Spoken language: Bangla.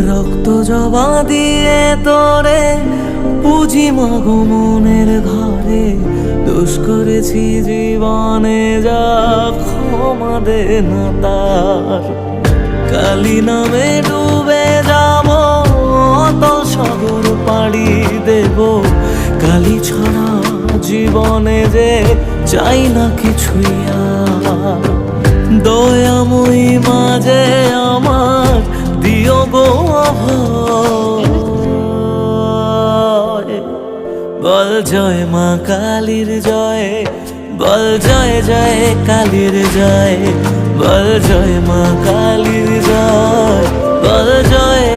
রক্ত জবা দিয়ে তোরে পুঁজি মাগো মনের ঘরে, দোষ করেছি জীবনে যা ক্ষমা দে না তার। কালি নামে ডুবে যাব অতল সাগর পাড়ি দেব, কালি ছাড়া জীবনে যে চাই না কিছুই আর। দয়াময়ী মাঝে আমার দিও গো অভয়, বল জয় মা কালীর জয়, বল জয় জয় কালীর জয়, বল জয় মা কালীর জয়, বল জয়।